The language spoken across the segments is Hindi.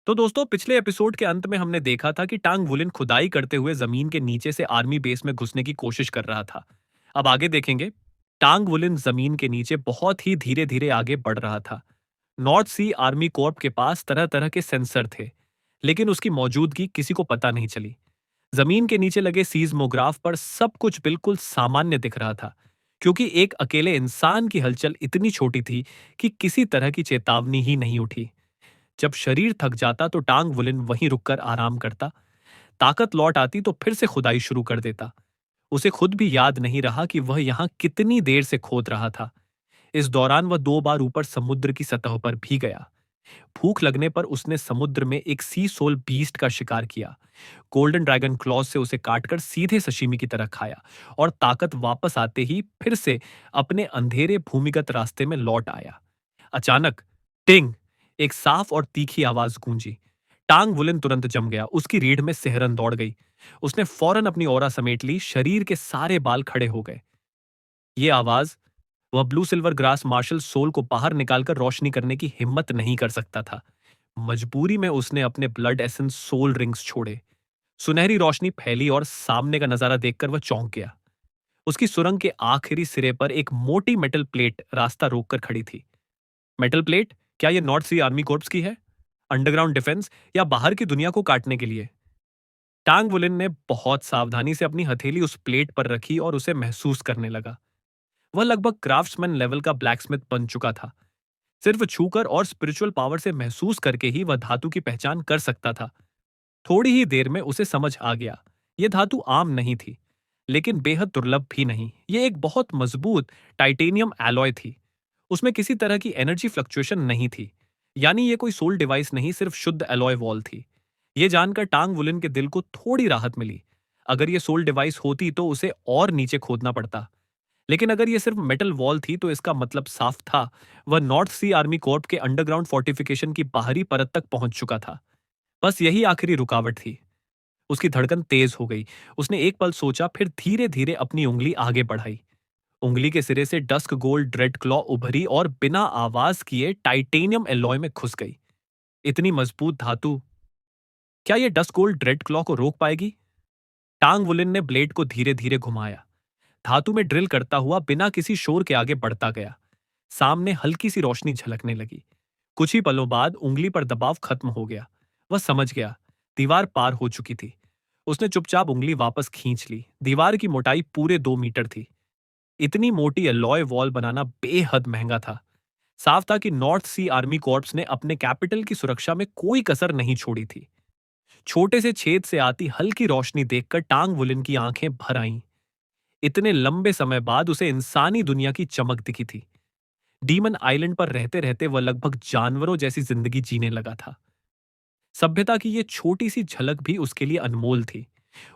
तो दोस्तों, पिछले एपिसोड के अंत में हमने देखा था कि टांग वुलिन खुदाई करते हुए जमीन के नीचे से आर्मी बेस में घुसने की कोशिश कर रहा था। अब आगे देखेंगे। टांग वुलिन जमीन के नीचे बहुत ही धीरे धीरे आगे बढ़ रहा था। नॉर्थ सी आर्मी कॉर्प के पास तरह तरह के सेंसर थे, लेकिन उसकी मौजूदगी किसी को पता नहीं चली। जमीन के नीचे लगे सीज्मोग्राफ पर सब कुछ बिल्कुल सामान्य दिख रहा था, क्योंकि एक अकेले इंसान की हलचल इतनी छोटी थी कि किसी तरह की चेतावनी ही नहीं उठी। जब शरीर थक जाता तो टांग वुलिन वहीं रुककर आराम करता। ताकत लौट आती तो फिर से खुदाई शुरू कर देता। उसे खुद भी याद नहीं रहा कि वह यहां कितनी देर से खोद रहा था। इस दौरान वह 2 बार ऊपर समुद्र की सतह पर भी गया। भूख लगने पर उसने समुद्र में एक सी सोल बीस्ट का शिकार किया। गोल्डन ड्रैगन क्लॉज से उसे काटकर सीधे सशीमी की तरह खाया और ताकत वापस आते ही फिर से अपने अंधेरे भूमिगत रास्ते में लौट आया। अचानक टिंग, एक साफ और तीखी आवाज गूंजी। टांग वुलिन तुरंत जम गया। उसकी रीढ़ में सिहरन दौड़ गई। उसने फौरन अपनी ओरा समेट ली। शरीर के सारे बाल खड़े हो गए। ये आवाज, वह blue silver grass marshal soul को बाहर निकालकर रोशनी करने की हिम्मत नहीं कर सकता था। मजबूरी में उसने अपने ब्लड एसेंस सोल रिंग्स छोड़े। सुनहरी रोशनी फैली और सामने का नजारा देखकर वह चौंक गया। उसकी सुरंग के आखिरी सिरे पर एक मोटी मेटल प्लेट रास्ता रोककर खड़ी थी। Metal plate? क्या यह नॉर्थ सी आर्मी कोर्प्स की है? अंडरग्राउंड डिफेंस या बाहर की दुनिया को काटने के लिए? टांग वुलिन ने बहुत सावधानी से अपनी हथेली उस प्लेट पर रखी और उसे महसूस करने लगा। वह लगभग क्राफ्ट्समैन लेवल का ब्लैकस्मिथ बन चुका था। सिर्फ छूकर और स्पिरिचुअल पावर से महसूस करके ही वह धातु की पहचान कर सकता था। थोड़ी ही देर में उसे समझ आ गया। यह धातु आम नहीं थी, लेकिन बेहद दुर्लभ भी नहीं। यह एक बहुत मजबूत टाइटेनियम एलॉय थी। उसमें किसी तरह की एनर्जी फ्लक्चुएशन नहीं थी। यानी ये कोई सोल डिवाइस नहीं, सिर्फ शुद्ध एलॉय वॉल थी। ये जानकर टांग वुलिन के दिल को थोड़ी राहत मिली। अगर ये सोल डिवाइस होती तो उसे और नीचे खोदना पड़ता, लेकिन अगर ये सिर्फ मेटल वॉल थी तो इसका मतलब साफ था। वह नॉर्थ सी आर्मी कॉर्प के अंडरग्राउंड फोर्टिफिकेशन की बाहरी परत तक पहुंच चुका था। बस यही आखिरी रुकावट थी। उसकी धड़कन तेज हो गई। उसने एक पल सोचा, फिर धीरे धीरे अपनी उंगली आगे बढ़ाई। उंगली के सिरे से डस्क गोल्ड रेड क्लॉ उभरी और बिना आवाज किए टाइटेनियम एलॉय में घुस गई। इतनी मजबूत धातु, क्या यह डस्क गोल्ड रेड क्लॉ को रोक पाएगी? टांग वुलिन ने ब्लेड को धीरे धीरे घुमाया। धातु में ड्रिल करता हुआ बिना किसी शोर के आगे बढ़ता गया। सामने हल्की सी रोशनी झलकने लगी। कुछ ही पलों बाद उंगली पर दबाव खत्म हो गया। वह समझ गया, दीवार पार हो चुकी थी। उसने चुपचाप उंगली वापस खींच ली। दीवार की मोटाई पूरे 2 मीटर थी। इतनी मोटी अलॉय वॉल बनाना बेहद महंगा था। साफ था कि नॉर्थ सी आर्मी कॉर्प्स ने अपने कैपिटल की सुरक्षा में कोई कसर नहीं छोड़ी थी। छोटे से छेद से आती हल्की रोशनी देखकर टांग वुलिन की आंखें भर आईं। इतने लंबे समय बाद उसे इंसानी दुनिया की चमक दिखी थी। डीमन आइलैंड पर रहते रहते वह लगभग जानवरों जैसी जिंदगी जीने लगा था। सभ्यता की ये छोटी सी झलक भी उसके लिए अनमोल थी।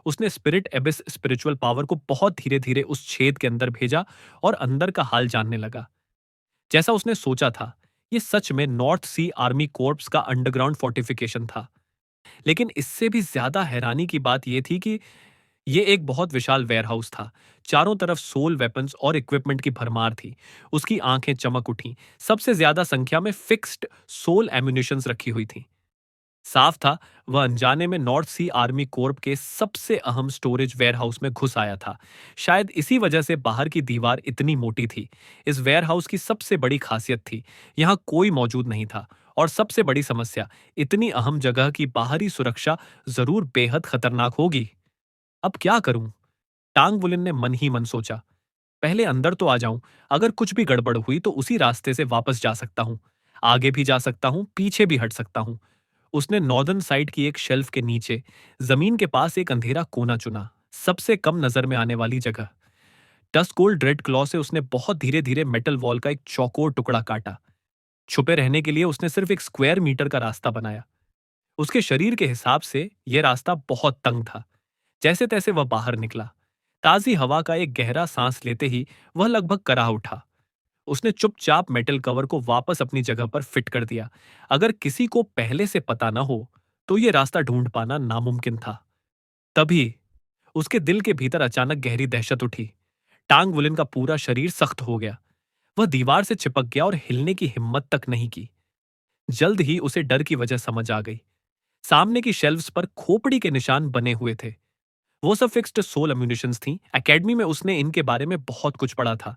उसने स्पिरिट एबिस स्पिरिचुअल पावर को बहुत धीरे धीरे उस छेद के अंदर भेजा और अंदर का हाल जानने लगा। जैसा उसने सोचा था, ये सच में नॉर्थ सी आर्मी कॉर्प्स का अंडरग्राउंड फोर्टिफिकेशन था। लेकिन इससे भी ज्यादा हैरानी की बात यह थी कि ये एक बहुत विशाल वेयरहाउस था। चारों तरफ सोल वेपन्स और इक्विपमेंट की भरमार थी। उसकी आंखें चमक उठीं। सबसे ज्यादा संख्या में फिक्स्ड सोल एम्यूनिशंस रखी हुई थी। साफ था, वह अनजाने में नॉर्थ सी आर्मी कोर्प के सबसे अहम स्टोरेज वेयरहाउस में घुस आया था। शायद इसी वजह से बाहर की दीवार इतनी मोटी थी। इस वेयरहाउस की सबसे बड़ी खासियत थी, यहाँ कोई मौजूद नहीं था। और सबसे बड़ी समस्या, इतनी अहम जगह की बाहरी सुरक्षा जरूर बेहद खतरनाक होगी। अब क्या करूं? टांग वुलिन ने मन ही मन सोचा। पहले अंदर तो आ जाऊं। अगर कुछ भी गड़बड़ हुई तो उसी रास्ते से वापस जा सकता हूं। आगे भी जा सकता हूं, पीछे भी हट सकता हूं। उसने नॉर्दर्न साइड की एक शेल्फ के नीचे जमीन के पास एक अंधेरा कोना चुना, सबसे कम नजर में आने वाली जगह। डस्ट गोल्ड रेड क्लॉ से उसने बहुत धीरे धीरे मेटल वॉल का एक चौकोर टुकड़ा काटा। छुपे रहने के लिए उसने सिर्फ एक स्क्वायर मीटर का रास्ता बनाया। उसके शरीर के हिसाब से यह रास्ता बहुत तंग था। जैसे तैसे वह बाहर निकला। ताजी हवा का एक गहरा सांस लेते ही वह लगभग कराह उठा। उसने चुपचाप मेटल कवर को वापस अपनी जगह पर फिट कर दिया। अगर किसी को पहले से पता न हो तो यह रास्ता ढूंढ पाना नामुमकिन था। तभी उसके दिल के भीतर अचानक गहरी दहशत उठी। टांग वुलिन का पूरा शरीर सख्त हो गया। वह दीवार से चिपक गया और हिलने की हिम्मत तक नहीं की। जल्द ही उसे डर की वजह समझ आ गई। सामने की शेल्व्स पर खोपड़ी के निशान बने हुए थे। वो सब फिक्स्ड सोल अम्यूनिशंस थी। एकेडमी में उसने इनके बारे में बहुत कुछ पढ़ा था।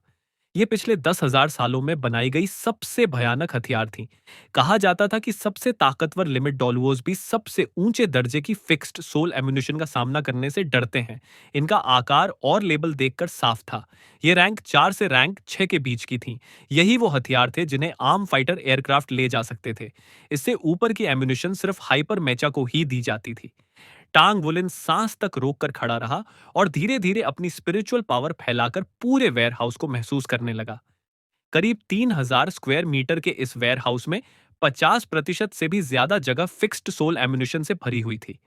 ये पिछले 10,000 सालों में बनाई गई सबसे भयानक हथियार थी। कहा जाता था कि सबसे ताकतवर लिमिट डॉलुओज भी सबसे ऊंचे दर्जे की फिक्स्ड सोल एम्यूनिशन का सामना करने से डरते हैं। इनका आकार और लेबल देखकर साफ था। ये रैंक 4 से रैंक 6 के बीच की थी। यही वो हथियार थे जिन्हें आर्म फाइटर एयरक्राफ्ट ले जा सकते थे। इससे ऊपर की एम्यूनिशन सिर्फ हाइपर मैचा को ही दी जाती थी। टांग वुलिन सांस तक रोककर खड़ा रहा और धीरे धीरे अपनी स्पिरिचुअल पावर फैलाकर पूरे वेयर हाउस को महसूस करने लगा। करीब 3,000 स्क्वायर मीटर के इस वेयर हाउस में 50% से भी ज्यादा जगह फिक्स्ड सोल एम्यूनिशन से भरी हुई थी।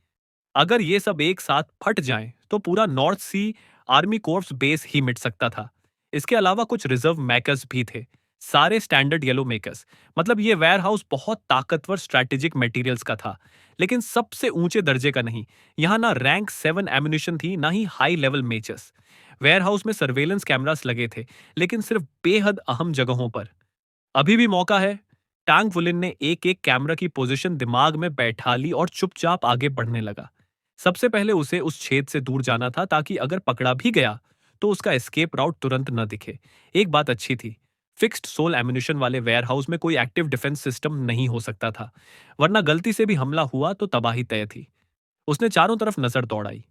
अगर ये सब एक साथ फट जाएं, तो पूरा नॉर्थ सी आर्मी कोर्प्स बेस ही मिट सकता था। इसके अलावा कुछ रिजर्व मेकर्स भी थे, सारे स्टैंडर्ड येलो मेकर्स। मतलब ये वेयर हाउस बहुत ताकतवर स्ट्रैटेजिक मटेरियल्स का था, लेकिन सबसे ऊंचे दर्जे का नहीं। यहाँ ना रैंक 7 एम्यूनिशन थी, ना ही high level measures. Warehouse में सर्वेलेंस कैमरास लगे थे, लेकिन सिर्फ बेहद अहम जगहों पर। अभी भी मौका है। टैंक वुलिन ने एक एक कैमरा की पोजीशन दिमाग में बैठा ली और चुपचाप आगे बढ़ने लगा। सबसे पहले उसे उस छेद से दूर जाना था, ताकि अगर पकड़ा भी गया तो उसका एस्केप राउट तुरंत न दिखे। एक बात अच्छी थी, फिक्स्ड सोल एम्यूनिशन वाले वेयर हाउस में कोई एक्टिव डिफेंस सिस्टम नहीं हो सकता था, वरना गलती से भी हमला हुआ तो तबाही तय थी। उसने चारों तरफ नजर दौड़ाई।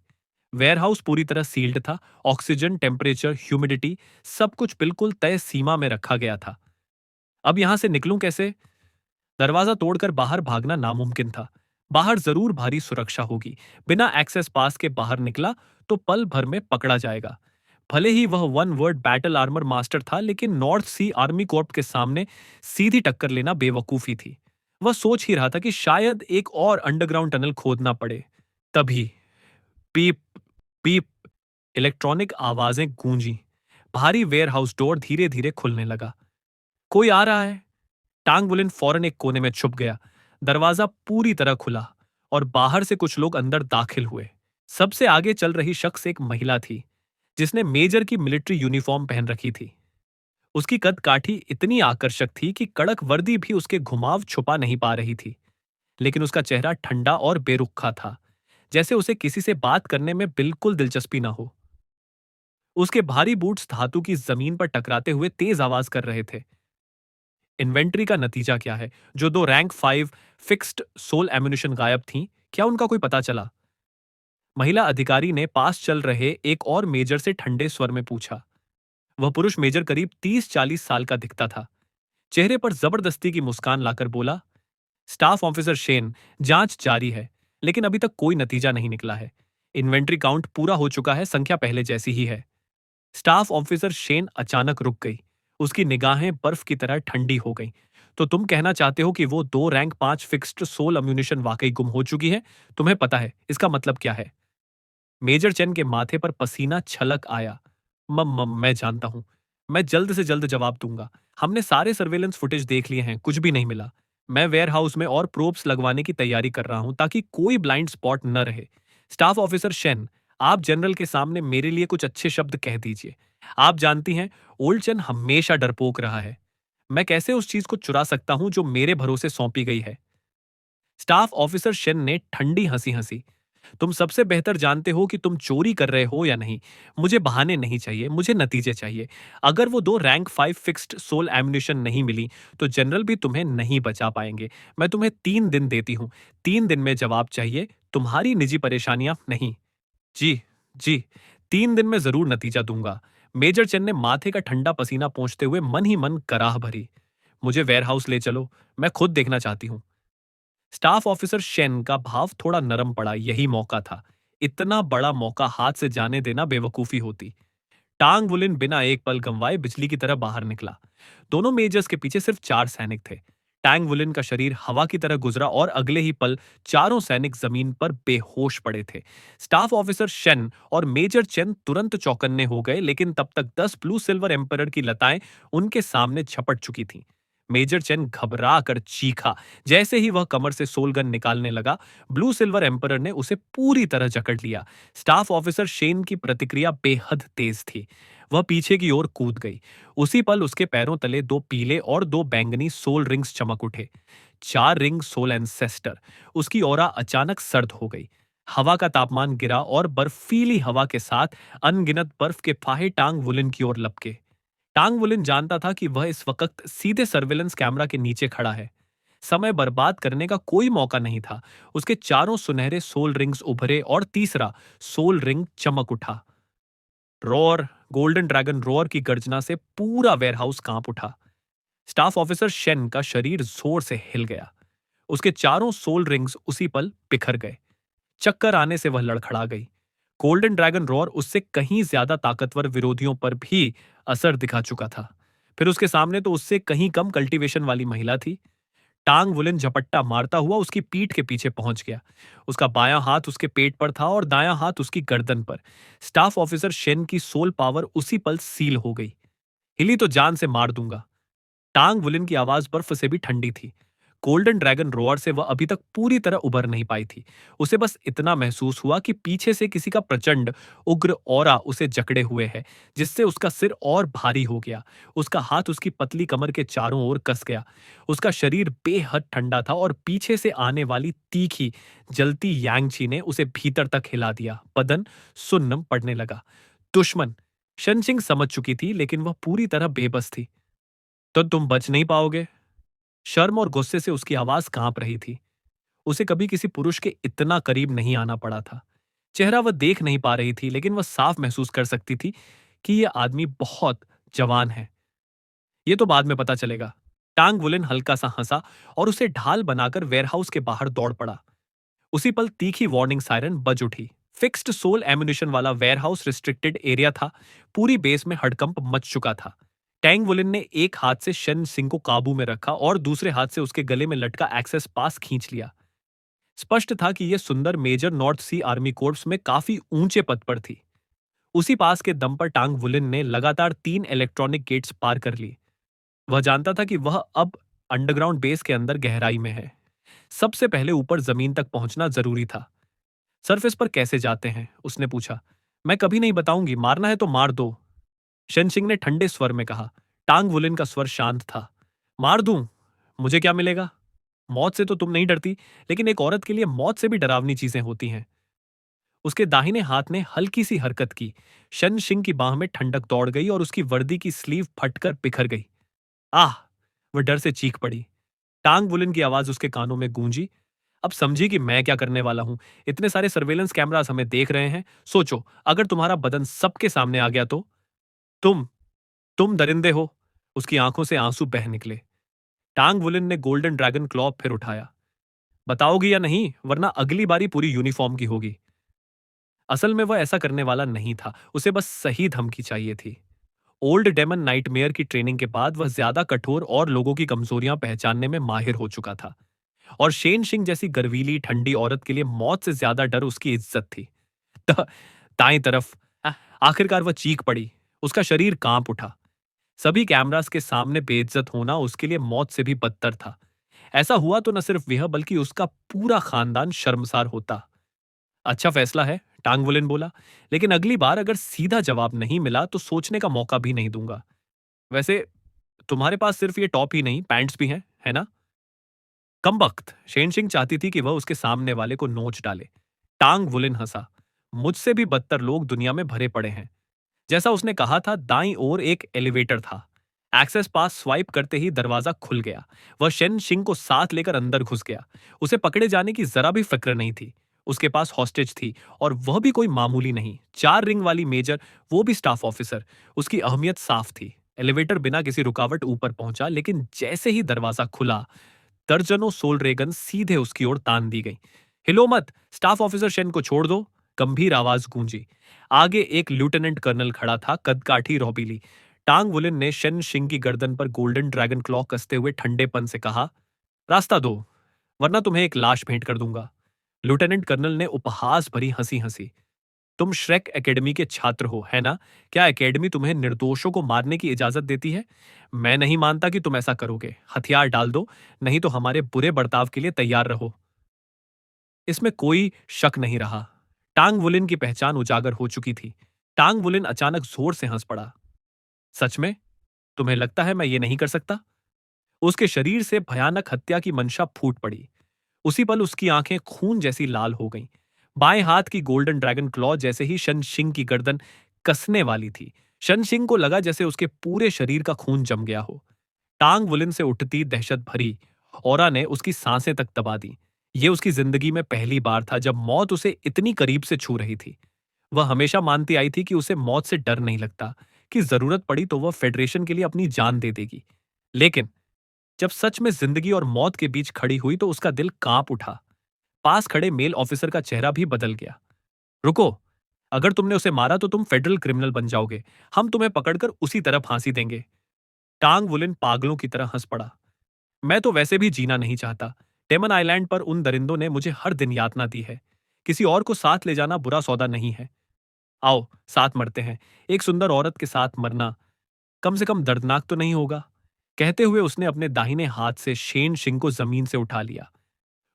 वेयरहाउस पूरी तरह सील्ड था। ऑक्सीजन, टेम्परेचर, ह्यूमिडिटी, सब कुछ बिल्कुल तय सीमा में रखा गया था। अब यहां से निकलूं कैसे? दरवाजा तोड़कर बाहर भागना नामुमकिन था। बाहर जरूर भारी सुरक्षा होगी। बिना एक्सेस पास के बाहर निकला तो पल भर में पकड़ा जाएगा। भले ही वह one word battle armour master था, लेकिन नॉर्थ सी आर्मी कॉर्प के सामने सीधी टक्कर लेना बेवकूफी थी। वह सोच ही रहा था कि शायद एक और अंडरग्राउंड टनल खोदना पड़े। तभी पीप पीप इलेक्ट्रॉनिक आवाजें गूंजी। भारी वेयरहाउस डोर धीरे धीरे खुलने लगा। कोई आ रहा है। टांग बुलिन फौरन एक कोने में छुप गया। दरवाजा पूरी तरह खुला और बाहर से कुछ लोग अंदर दाखिल हुए। सबसे आगे चल रही शख्स एक महिला थी, जिसने मेजर की मिलिट्री यूनिफॉर्म पहन रखी थी। उसकी कद काठी इतनी आकर्षक थी कि कड़क वर्दी भी उसके घुमाव छुपा नहीं पा रही थी। लेकिन उसका चेहरा ठंडा और बेरुखा था, जैसे उसे किसी से बात करने में बिल्कुल दिलचस्पी ना हो। उसके भारी बूट्स धातु की जमीन पर टकराते हुए तेज आवाज कर रहे थे। इन्वेंट्री का नतीजा क्या है? जो 2 रैंक 5 फिक्स्ड सोल एम्यूनिशन गायब थीं, क्या उनका कोई पता चला? महिला अधिकारी ने पास चल रहे एक और मेजर से ठंडे स्वर में पूछा। वह पुरुष मेजर करीब 30-40 साल का दिखता था। चेहरे पर जबरदस्ती की मुस्कान लाकर बोला, स्टाफ ऑफिसर शेन, जांच जारी है, लेकिन अभी तक कोई नतीजा नहीं निकला है। इन्वेंट्री काउंट पूरा हो चुका है, संख्या पहले जैसी ही है। स्टाफ ऑफिसर शेन अचानक रुक गई। उसकी निगाहें बर्फ की तरह ठंडी हो गईं। तो तुम कहना चाहते हो कि वो 2 रैंक 5 फिक्स्ड सोल अम्यूनिशन वाकई गुम हो चुकी है? तुम्हें पता है इसका मतलब क्या है? मेजर चेन के माथे पर पसीना छलक आया। मैं जानता हूं। मैं जल्द से जल्द जवाब दूंगा। हमने सारे सर्वेलेंस फुटेज देख लिए हैं, कुछ भी नहीं मिला। मैं वेयर हाउस में और प्रोब्स लगवाने की तैयारी कर रहा हूं, ताकि कोई ब्लाइंड स्पॉट न रहे। स्टाफ ऑफिसर शेन, आप जनरल के सामने मेरे लिए कुछ अच्छे शब्द कह दीजिए। आप जानती हैं, ओल्ड चेन हमेशा डरपोक रहा है। मैं कैसे उस चीज को चुरा सकता हूं जो मेरे भरोसे सौंपी गई है? स्टाफ ऑफिसर शेन ने ठंडी हंसी हंसी। तुम सबसे बेहतर जानते हो कि तुम चोरी कर रहे हो या नहीं। मुझे बहाने नहीं चाहिए, मुझे नतीजे चाहिए। अगर वो 2 रैंक 5 फिक्स्ड सोल एम्यूनिशन नहीं मिली, तो जनरल भी तुम्हें नहीं बचा पाएंगे। मैं तुम्हें 3 दिन देती हूँ। 3 दिन में जवाब चाहिए, तुम्हारी निजी परेशानियां नहीं। जी, जी, 3 दिन में जरूर नतीजा दूंगा। मेजर चेन ने माथे का ठंडा पसीना पोंछते हुए मन ही मन कराह भरी। मुझे वेयरहाउस ले चलो, मैं खुद देखना चाहती हूँ। स्टाफ ऑफिसर शेन का भाव थोड़ा नरम पड़ा। यही मौका था। इतना बड़ा मौका हाथ से जाने देना बेवकूफी होती। टांग वुलिन बिना एक पल गंवाए बिजली की तरह बाहर निकला। दोनों मेजर्स के पीछे सिर्फ 4 सैनिक थे। टैंग वुलिन का शरीर हवा की तरह गुजरा और अगले ही पल चारों सैनिक जमीन पर बेहोश पड़े थे। स्टाफ ऑफिसर शेन और मेजर चेन तुरंत चौकन्ने हो गए, लेकिन तब तक 10 ब्लू सिल्वर एम्परर की लताएं उनके सामने झपट चुकी थीं। मेजर चेन घबरा कर चीखा। जैसे ही वह कमर से सोलगन निकालने लगा, ब्लू सिल्वर एम्परर ने उसे पूरी तरह जकड़ लिया। स्टाफ ऑफिसर शेन की प्रतिक्रिया बेहद तेज थी। वह पीछे की ओर कूद गई। उसी पल उसके पैरों तले 2 पीले और 2 बैंगनी सोल रिंग्स चमक उठे। 4 रिंग सोल एंसेस्टर। उसकी ऑरा अचानक सर्द हो गई। हवा का तापमान गिरा और बर्फीली हवा के साथ अनगिनत बर्फ के फाहे टांग वुलिन की ओर लपके। टांग वुलिन जानता था कि वह इस वक्त सीधे सर्विलेंस कैमरा के नीचे खड़ा है। समय बर्बाद करने का कोई मौका नहीं था। उसके चारों सुनहरे सोल रिंग्स उभरे और तीसरा सोल रिंग चमक उठा। रोर, गोल्डन ड्रैगन रोर की गर्जना से पूरा वेयरहाउस कांप उठा। स्टाफ ऑफिसर शेन का शरीर जोर से हिल गया। उसके चारों सोल रिंग्स उसी पल बिखर गए। चक्कर आने से वह लड़खड़ा गई। गोल्डन ड्रैगन रोर उससे कहीं ज्यादा ताकतवर विरोधियों पर भी असर दिखा चुका था। फिर उसके सामने तो उससे कहीं कम कल्टीवेशन वाली महिला थी। टांग वुलन झपट्टा मारता हुआ उसकी पीठ के पीछे पहुंच गया। उसका बायां हाथ उसके पेट पर था और दायां हाथ उसकी गर्दन पर। स्टाफ ऑफिसर शेन की सोल पावर उसी पल सील हो गई। हिली तो जान से मार दूंगा। टांग वुलिन की आवाज बर्फ से भी ठंडी थी। गोल्डन ड्रैगन रोअर से वह अभी तक पूरी तरह उबर नहीं पाई थी। उसे बस इतना महसूस हुआ कि पीछे से किसी का प्रचंड उग्र ऑरा उसे जकड़े हुए है, जिससे उसका सिर और भारी हो गया। उसका हाथ उसकी पतली कमर के चारों ओर कस गया। उसका शरीर बेहद ठंडा था और पीछे से आने वाली तीखी जलती यांगची ने उसे भीतर तक हिला दिया। बदन सुन्नम पड़ने लगा। दुश्मन शनचिंग समझ चुकी थी, लेकिन वह पूरी तरह बेबस थी। तो तुम बच नहीं पाओगे। शर्म और गुस्से से उसकी आवाज कांप रही थी। उसे कभी किसी पुरुष के इतना करीब नहीं आना पड़ा था। चेहरा वह देख नहीं पा रही थी, लेकिन वह साफ महसूस कर सकती थी कि यह आदमी बहुत जवान है। यह तो बाद में पता चलेगा। टांग वुलिन हल्का सा हंसा और उसे ढाल बनाकर वेयरहाउस के बाहर दौड़ पड़ा। उसी पल तीखी वार्निंग सायरन बज उठी। फिक्स्ड सोल एम्यूनिशन वाला वेयरहाउस रिस्ट्रिक्टेड एरिया था। पूरी बेस में हड़कंप मच चुका था। टैंग वुलिन ने एक हाथ से शन सिंह को काबू में रखा और दूसरे हाथ से उसके गले में लटका एक्सेस पास खींच लिया। स्पष्ट था कि यह सुंदर मेजर नॉर्थ सी आर्मी कोर्प्स में काफी ऊंचे पद पर थी। उसी पास के दम पर टांग वुलिन ने लगातार 3 इलेक्ट्रॉनिक गेट्स पार कर ली। वह जानता था कि वह अब अंडरग्राउंड बेस के अंदर गहराई में है। सबसे पहले ऊपर जमीन तक पहुंचना जरूरी था। सरफेस पर कैसे जाते हैं? उसने पूछा। मैं कभी नहीं बताऊंगी, मारना है तो मार दो। शन सिंह ने ठंडे स्वर में कहा। टांग वुलिन का स्वर शांत था। मार दूं? मुझे क्या मिलेगा? मौत से तो तुम नहीं डरती, लेकिन एक औरत के लिए मौत से भी डरावनी चीजें होती हैं। उसके दाहिने हाथ ने हल्की सी हरकत की। शन सिंह की बाह में ठंडक दौड़ गई और उसकी वर्दी की स्लीव फटकर बिखर गई। आह! वह डर से चीख पड़ी। टांग वुलिन की आवाज उसके कानों में गूंजी। अब समझी कि मैं क्या करने वाला हूं। इतने सारे सर्वेलेंस कैमरास हमें देख रहे हैं। सोचो, अगर तुम्हारा बदन सबके सामने आ गया तो? तुम तुम दरिंदे हो। उसकी आंखों से आंसू बह निकले। टांग वुलिन ने गोल्डन ड्रैगन क्लॉ फिर उठाया। बताओगी या नहीं, वरना अगली बारी पूरी यूनिफॉर्म की होगी। असल में वह ऐसा करने वाला नहीं था। उसे बस सही धमकी चाहिए थी। ओल्ड डेमन नाइटमेयर की ट्रेनिंग के बाद वह ज्यादा कठोर और लोगों की कमजोरियां पहचानने में माहिर हो चुका था। और शेन सिंह जैसी गर्वीली ठंडी औरत के लिए मौत से ज्यादा डर उसकी इज्जत थी। द- दाएं तरफ। आखिरकार वह चीख पड़ी। उसका शरीर कांप उठा। सभी कैमरास के सामने बेइज्जत होना उसके लिए मौत से भी बदतर था। ऐसा हुआ तो न सिर्फ वह, बल्कि उसका पूरा खानदान शर्मसार होता। अच्छा फैसला है, टांग वुलिन बोला, लेकिन अगली बार अगर सीधा जवाब नहीं मिला तो सोचने का मौका भी नहीं दूंगा। वैसे तुम्हारे पास सिर्फ ये टॉप ही नहीं, पैंट्स भी हैं, है ना? कमबख्त! शेन सिंह चाहती थी कि वह उसके सामने वाले को नोच डाले। टांग वुलिन हंसा। मुझसे भी बदतर लोग दुनिया में भरे पड़े हैं। जैसा उसने कहा था, दाईं ओर एक एलिवेटर था। एक्सेस पास स्वाइप करते ही दरवाजा खुल गया। वह शेन सिंह को साथ लेकर अंदर घुस गया। उसे पकड़े जाने की जरा भी फिक्र नहीं थी। उसके पास हॉस्टेज थी, और वह भी कोई मामूली नहीं। 4 रिंग वाली मेजर, वो भी स्टाफ ऑफिसर। उसकी अहमियत साफ थी। एलिवेटर बिना किसी रुकावट ऊपर पहुंचा, लेकिन जैसे ही दरवाजा खुला, दर्जनों सोल रेगन सीधे उसकी ओर तान दी गई। हिलो मत, स्टाफ ऑफिसर शेन को छोड़ दो। गंभीर आवाज गूंजी। आगे एक लेफ्टिनेंट कर्नल खड़ा था, कदकाठी रौबीली। टांग वुलिन ने शेन सिंह की गर्दन पर गोल्डन ड्रैगन क्लॉ कसते हुए ठंडेपन से कहा, रास्ता दो, वरना तुम्हें एक लाश भेंट कर दूंगा। लेफ्टिनेंट कर्नल ने उपहास भरी हंसी हंसी। तुम श्रेक एकेडमी के छात्र हो, है ना? क्या एकेडमी तुम्हें निर्दोषों को मारने की इजाजत देती है? मैं नहीं मानता कि तुम ऐसा करोगे। हथियार डाल दो, नहीं तो हमारे बुरे बर्ताव के लिए तैयार रहो। इसमें कोई शक नहीं रहा। टांग वुलिन की पहचान उजागर हो चुकी थी। टांग वुलिन अचानक जोर से हंस पड़ा। सच में? तुम्हें लगता है मैं ये नहीं कर सकता? उसके शरीर से भयानक हत्या की मंशा फूट पड़ी। उसी पल उसकी आंखें खून जैसी लाल हो गईं। बाएं हाथ की गोल्डन ड्रैगन क्लॉ जैसे ही शन सिंह की गर्दन कसने वाली थी। शन सिंह को लगा जैसे उसके पूरे शरीर का खून जम गया हो। टांग वुलिन से उठती दहशत भरी ऑरा ने उसकी सांसें तक दबा दी। ये उसकी जिंदगी में पहली बार था जब मौत उसे इतनी करीब से छू रही थी। वह हमेशा मानती आई थी कि उसे मौत से डर नहीं लगता, कि जरूरत पड़ी तो वह फेडरेशन के लिए अपनी जान दे देगी। लेकिन जब सच में जिंदगी और मौत के बीच खड़ी हुई तो उसका दिल कांप उठा। पास खड़े मेल ऑफिसर का चेहरा भी बदल गया। रुको, अगर तुमने उसे मारा तो तुम फेडरल क्रिमिनल बन जाओगे। हम तुम्हें पकड़कर उसी तरह फांसी देंगे। टांग वुलिन पागलों की तरह हंस पड़ा। मैं तो वैसे भी जीना नहीं चाहता। टेमन आइलैंड पर उन दरिंदों ने मुझे हर दिन यातना दी है। किसी और को साथ ले जाना बुरा सौदा नहीं है। आओ साथ मरते हैं। एक सुंदर औरत के साथ मरना कम से कम दर्दनाक तो नहीं होगा। कहते हुए उसने अपने दाहिने हाथ से शेन सिंह को जमीन से उठा लिया।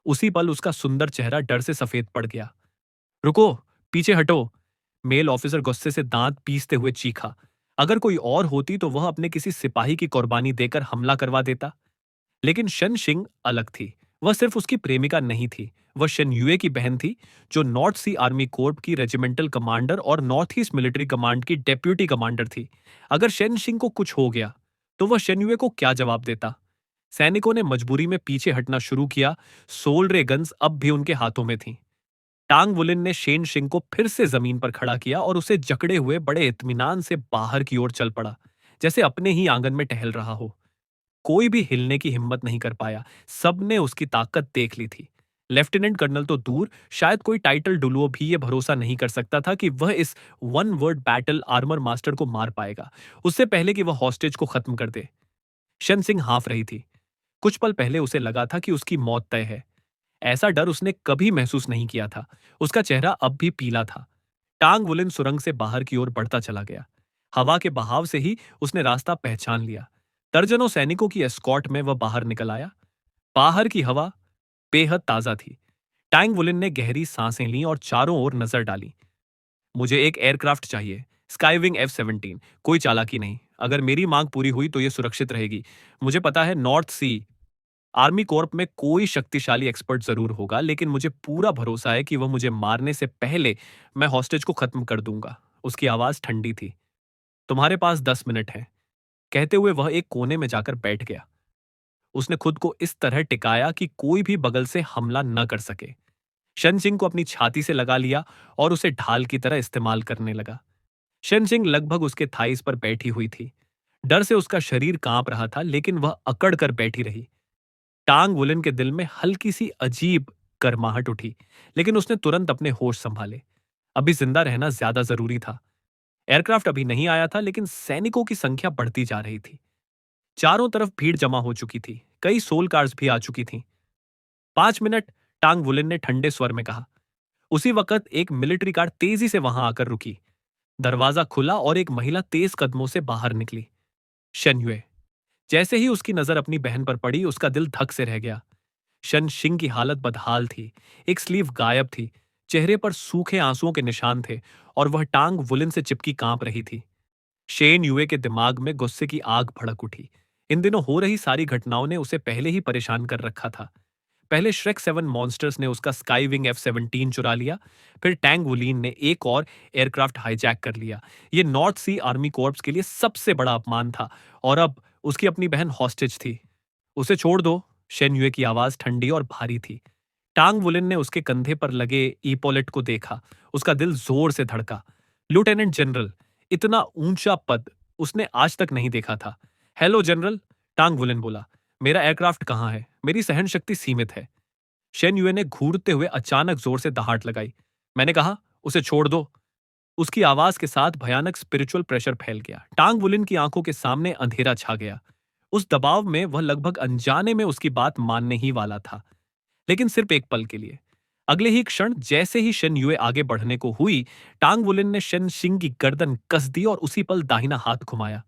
उसी पल उसका सुंदर चेहरा डर से सफेद पड़ गया। रुको, पीछे हटो। मेल ऑफिसर गुस्से से दांत पीसते हुए चीखा। अगर कोई और होती तो वह अपने किसी सिपाही की कुर्बानी देकर हमला करवा देता। लेकिन शन सिंह अलग थी। वह सिर्फ उसकी प्रेमिका नहीं थी, वह शन युए की बहन थी, जो नॉर्थ सी आर्मी कोर्प की रेजिमेंटल कमांडर और नॉर्थ ईस्ट मिलिट्री कमांड की डेप्यूटी कमांडर थी। अगर शन सिंह को कुछ हो गया तो वह शन युए को क्या जवाब देता? सैनिकों ने मजबूरी में पीछे हटना शुरू किया। सोल रे गन्स अब भी उनके हाथों में थीं। टांग वुलिन ने शेन सिंह को फिर से जमीन पर खड़ा किया और उसे जकड़े हुए बड़े इत्मीनान से बाहर की ओर चल पड़ा, जैसे अपने ही आंगन में टहल रहा हो। कोई भी हिलने की हिम्मत नहीं कर पाया। सबने उसकी ताकत देख ली थी। लेफ्टिनेंट कर्नल तो दूर, शायद कोई टाइटल डुलुओ भी ये भरोसा नहीं कर सकता था कि वह इस one word battle armour master को मार पाएगा, उससे पहले कि वह हॉस्टेज को खत्म कर दे। शन सिंह हाफ रही थी। कुछ पल पहले उसे लगा था कि उसकी मौत तय है। ऐसा डर उसने कभी महसूस नहीं किया था। उसका चेहरा अब भी पीला था। टांग वुलिन सुरंग से बाहर की ओर बढ़ता चला गया। हवा के बहाव से ही उसने रास्ता पहचान लिया। दर्जनों सैनिकों की एस्कॉर्ट में वह बाहर निकल आया। बाहर की हवा बेहद ताजा थी। टांग वुलिन ने गहरी सांसें लीं और चारों ओर नजर डाली। मुझे एक एयरक्राफ्ट चाहिए, स्काईविंग F-17। कोई चालाकी नहीं। अगर मेरी मांग पूरी हुई तो यह सुरक्षित रहेगी। मुझे पता है नॉर्थ सी आर्मी कॉर्प में कोई शक्तिशाली एक्सपर्ट जरूर होगा, लेकिन मुझे पूरा भरोसा है कि वह मुझे मारने से पहले मैं हॉस्टेज को खत्म कर दूंगा। उसकी आवाज ठंडी थी। तुम्हारे पास 10 मिनट है। कहते हुए वह एक कोने में जाकर बैठ गया। उसने खुद को इस तरह टिकाया कि कोई भी बगल से हमला न कर सके। शन सिंह को अपनी छाती से लगा लिया और उसे ढाल की तरह इस्तेमाल करने लगा। शन सिंह लगभग उसके थाइस पर बैठी हुई थी। डर से उसका शरीर कांप रहा था, लेकिन वह अकड़ कर बैठी रही। टांग वुलन के दिल में हल्की सी अजीब गर्माहट उठी, लेकिन उसने तुरंत अपने होश संभाले। अभी जिंदा रहना ज्यादा जरूरी था। एयरक्राफ्ट अभी नहीं आया था, लेकिन सैनिकों की संख्या बढ़ती जा रही थी। चारों तरफ भीड़ जमा हो चुकी थी। कई सोल कार्स भी आ चुकी थीं। 5 मिनट, टांग वुलिन ने ठंडे स्वर में कहा। उसी वक्त एक मिलिट्री कार तेजी से वहां आकर रुकी। दरवाजा खुला और एक महिला तेज कदमों से बाहर निकली। शनयुए। जैसे ही उसकी नजर अपनी बहन पर पड़ी, उसका दिल धक से रह गया। शन सिंह की हालत बदहाल थी। एक स्लीव गायब थी। चेहरे पर सूखे आंसुओं के निशान थे और वह टांग वुलिन से चिपकी कांप रही थी। शेन युए के दिमाग में गुस्से की आग भड़क उठी। इन दिनों हो रही सारी घटनाओं ने उसे पहले ही परेशान कर रखा था। पहले श्रेक 7 मॉन्स्टर्स ने उसका स्काईविंग F-17 चुरा लिया। फिर टैंग वुलीन ने एक और एयरक्राफ्ट हाईजैक कर लिया। ये नॉर्थ सी आर्मी कॉर्प्स के लिए सबसे बड़ा अपमान था। और अब उसकी अपनी बहन हॉस्टेज थी। उसे छोड़ दो। शेन युए की आवाज ठंडी और भारी थी। टांग वुलिन ने उसके कंधे पर लगे ईपोलेट को देखा। उसका दिल जोर से धड़का। लेफ्टिनेंट जनरल, इतना ऊंचा पद उसने आज तक नहीं देखा था। हेलो जनरल, टांग वुलिन बोला। मेरा एयरक्राफ्ट कहाँ है? मेरी सहन शक्ति सीमित है। शेन युए ने घूरते हुए अचानक जोर से दहाड़ लगाई। मैंने कहा, उसे छोड़ दो। उसकी आवाज के साथ भयानक स्पिरिचुअल प्रेशर फैल गया। टांग वुलिन की आंखों के सामने अंधेरा छा गया। उस दबाव में वह लगभग अनजाने में उसकी बात मानने ही वाला था, लेकिन सिर्फ एक पल के लिए। अगले ही क्षण जैसे ही शन युए आगे बढ़ने को हुई, टांग वुलिन ने शन सिंह की गर्दन कस दी और उसी पल दाहिना हाथ घुमाया।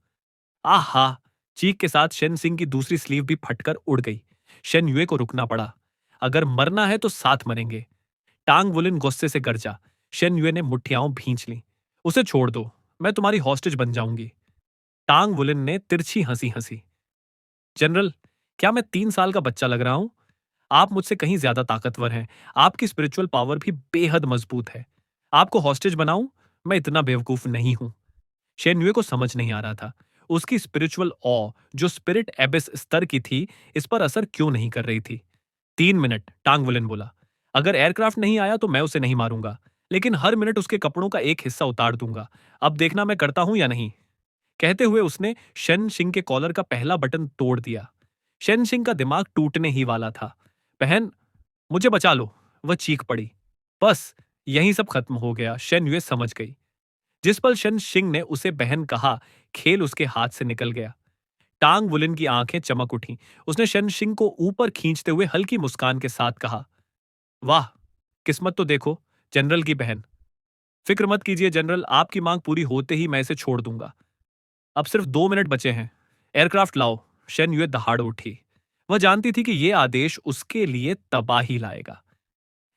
आहा! चीख के साथ शन सिंह की दूसरी स्लीव भी फटकर उड़ गई। शन युए को रुकना पड़ा। अगर मरना है तो साथ मरेंगे। टांग वुलिन गुस्से से गरजा। शन युए ने मुठ्ठियां भींच ली। उसे छोड़ दो, मैं तुम्हारी हॉस्टेज बन जाऊंगी। टांग वुलिन ने तिरछी हंसी हंसी। जनरल, क्या मैं 3 साल का बच्चा लग रहा हूं? आप मुझसे कहीं ज्यादा ताकतवर हैं। आपकी स्पिरिचुअल पावर भी बेहद मजबूत है। आपको हॉस्टेज बनाऊं? मैं इतना बेवकूफ नहीं हूं। शेन युए को समझ नहीं आ रहा था। उसकी स्पिरिचुअल ऑ, जो स्पिरिट एबिस स्तर की थी, इस पर असर क्यों नहीं कर रही थी। 3 मिनट, टांग वुलेन बोला। अगर एयरक्राफ्ट नहीं आया तो मैं उसे नहीं मारूंगा, लेकिन हर मिनट उसके कपड़ों का एक हिस्सा उतार दूंगा। अब देखना मैं करता हूं या नहीं। कहते हुए उसने शन सिंह के कॉलर का पहला बटन तोड़ दिया। शन सिंह का दिमाग टूटने ही वाला था। बहन, मुझे बचा लो, वह चीख पड़ी। बस यहीं सब खत्म हो गया, शन युए समझ गई। जिस पल शन सिंह ने उसे बहन कहा, खेल उसके हाथ से निकल गया। टांग वुलिन की आंखें चमक उठी। उसने शन सिंह को ऊपर खींचते हुए हल्की मुस्कान के साथ कहा, वाह, किस्मत तो देखो, जनरल की बहन। फिक्र मत कीजिए जनरल, आपकी मांग पूरी होते ही मैं इसे छोड़ दूंगा। अब सिर्फ 2 मिनट बचे हैं। एयरक्राफ्ट लाओ। शन युए दहाड़ उठी। वह जानती थी कि यह आदेश उसके लिए तबाही लाएगा।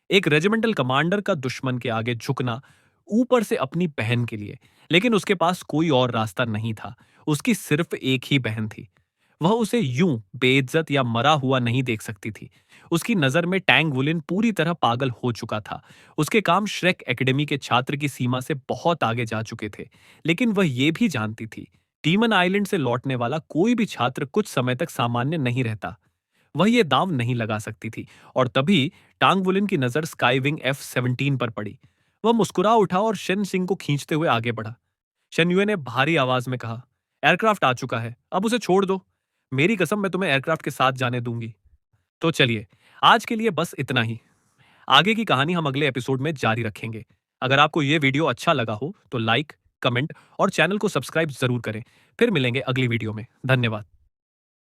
एक रेजिमेंटल कमांडर का दुश्मन के आगे झुकना, ऊपर से अपनी बहन के लिए। लेकिन उसके पास कोई और रास्ता नहीं था। उसकी सिर्फ एक ही बहन थी। वह उसे यूं बेइज्जत या मरा हुआ नहीं देख सकती थी। उसकी नजर में टैंग वुलिन पूरी तरह पागल हो चुका था। उसके काम श्रेक एकेडमी के छात्र की सीमा से बहुत आगे जा चुके थे। लेकिन वह यह भी जानती थी, टीमन आइलैंड से लौटने वाला कोई भी छात्र कुछ समय तक सामान्य नहीं रहता। वह ये दांव नहीं लगा सकती थी। और तभी टांग वुलिन की नजर स्काईविंग F-17 पर पड़ी। वह मुस्कुरा उठा और शन सिंह को खींचते हुए आगे बढ़ा। शन युए ने भारी आवाज में कहा, एयरक्राफ्ट आ चुका है, अब उसे छोड़ दो। मेरी कसम, मैं तुम्हें एयरक्राफ्ट के साथ जाने दूंगी। तो चलिए, आज के लिए बस इतना ही। आगे की कहानी हम अगले एपिसोड में जारी रखेंगे। अगर आपको यह वीडियो अच्छा लगा हो तो लाइक, कमेंट और चैनल को सब्सक्राइब जरूर करें। फिर मिलेंगे अगली वीडियो में। धन्यवाद।